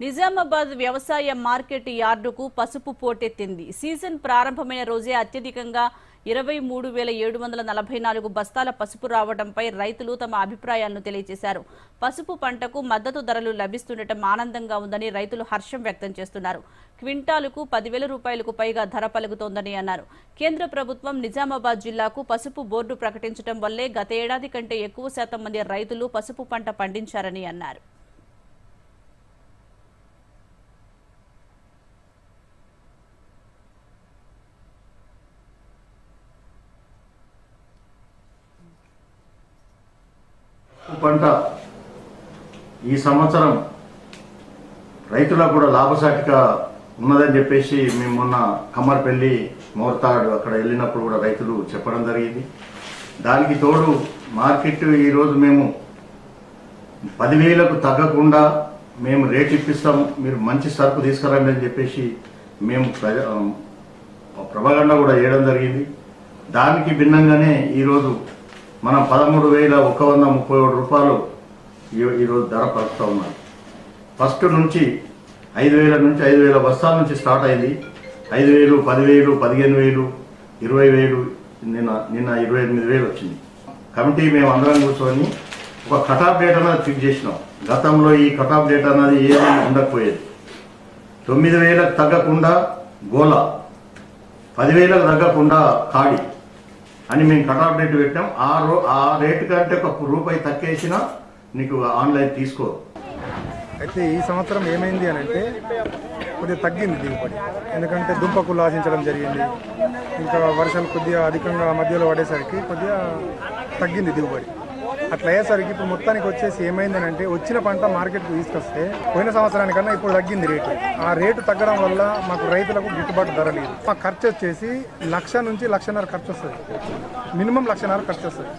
నిజామాబాద్ వ్యవసాయ మార్కెట్ యార్డుకు పసుపు పోటెత్తింది. సీజన్ ప్రారంభమైన రోజే అత్యధికంగా 23,744 బస్తాల పసుపు రావడంపై రైతులు తమ అభిప్రాయాలను తెలియజేశారు. పసుపు పంటకు మద్దతు ధరలు లభిస్తుండటం ఆనందంగా ఉందని రైతులు హర్షం వ్యక్తం చేస్తున్నారు. క్వింటాలుకు 10,000 రూపాయలకు పైగా ధర పలుకుతోందని అన్నారు. కేంద్ర ప్రభుత్వం నిజామాబాద్ జిల్లాకు పసుపు బోర్డు ప్రకటించడం వల్లే గత ఏడాది కంటే ఎక్కువ శాతం మంది రైతులు పసుపు పంట పండించారని అన్నారు. పంట ఈ సంవత్సరం రైతులకు కూడా లాభసాటిగా ఉన్నదని చెప్పేసి మేము మొన్న కమ్మర్పల్లి మోర్తాడు అక్కడ వెళ్ళినప్పుడు కూడా రైతులు చెప్పడం జరిగింది. దానికి తోడు మార్కెట్ ఈరోజు మేము 10,000కు తగ్గకుండా మేము రేట్ ఇప్పిస్తాం, మీరు మంచి సరుకు తీసుకురండి అని చెప్పేసి మేము ప్రబలంగా కూడా చేయడం జరిగింది. దానికి భిన్నంగానే ఈరోజు మనం 13,137 రూపాయలు ఈరోజు ధర పలుకుతూ ఉన్నాం. ఫస్ట్ నుంచి 5,000 నుంచి 5,000 బస్తాల నుంచి స్టార్ట్ అయింది. 5,000, 10,000, 15,000, 20,000, నిన్న 28,000 వచ్చింది. కమిటీ మేము అందరం కూర్చొని ఒక కటాఫ్ డేట్ అన్నది ఫిక్స్ చేసినాం. గతంలో ఈ కటాఫ్ డేట్ అన్నది ఏమీ ఉండకపోయేది. 9,000కు తగ్గకుండా గోలా, 10,000కు తగ్గకుండా కాడి అని మేము కటాఫ్ డేట్ పెట్టాం. ఆ రేటు కంటే ఒక రూపాయి తక్కువేసినా నీకు ఆన్లైన్ తీసుకో. అయితే ఈ సంవత్సరం ఏమైంది అని అంటే కొద్దిగా తగ్గింది దిగుబడి. ఎందుకంటే దుంపకులు ఆశించడం జరిగింది. ఇంకా వర్షాలు కొద్దిగా అధికంగా మధ్యలో పడేసరికి కొద్దిగా తగ్గింది దిగుబడి. అట్లా అయ్యేసరికి ఇప్పుడు మొత్తానికి వచ్చేసి ఏమైంది అని అంటే వచ్చిన పంట మార్కెట్కి తీసుకొస్తే పోయిన సంవత్సరానికన్నా ఇప్పుడు తగ్గింది రేటు. ఆ రేటు తగ్గడం వల్ల మాకు రైతులకు గిట్టుబాటు ధర లేదు. మా ఖర్చు వచ్చేసి 1,00,000 నుంచి 1,50,000 ఖర్చు వస్తుంది. మినిమం 1,50,000 ఖర్చు వస్తుంది.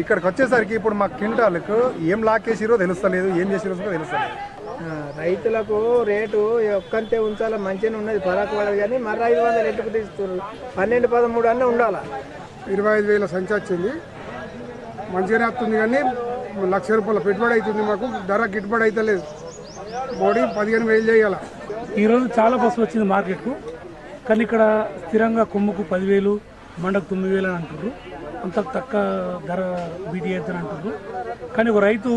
ఇక్కడికి వచ్చేసరికి ఇప్పుడు మా క్వింటాలకు ఏం లాకేసిరో తెలుస్తలేదు, ఏం చేసిరో తెలుస్తలేదు. రైతులకు రేటు ఒక్కంతే ఉంచాల మంచిగా ఉన్నది, పరాకు పడదు. కానీ మరి 500 ఎట్టుకు తీస్తున్నారు. 12, 13 అన్నీ ఉండాలా. 25,000 సంఖ్య వచ్చింది, మంచిగానే వస్తుంది. కానీ 1,00,000 రూపాయల పెట్టుబడి అవుతుంది. మాకు ధర గిట్టుబడి అయితే లేదు. మోడీ 15,000 చేయాల. ఈరోజు చాలా బస్సు వచ్చింది మార్కెట్కు. కానీ ఇక్కడ స్థిరంగా కొమ్ముకు 10,000, మండకు 9,000 అని అంటున్నారు. అంత తక్కువ ధర బీటీ అవుతుంది అంటున్నారు. కానీ ఒక రైతు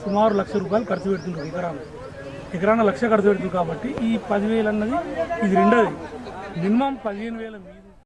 సుమారు 1,00,000 రూపాయలు ఖర్చు పెడుతుంటారు. ఎకరాన 1,00,000 ఖర్చు పెడుతుంది. కాబట్టి ఈ 10,000 అన్నది ఇది రెండోది. మినిమం 15,000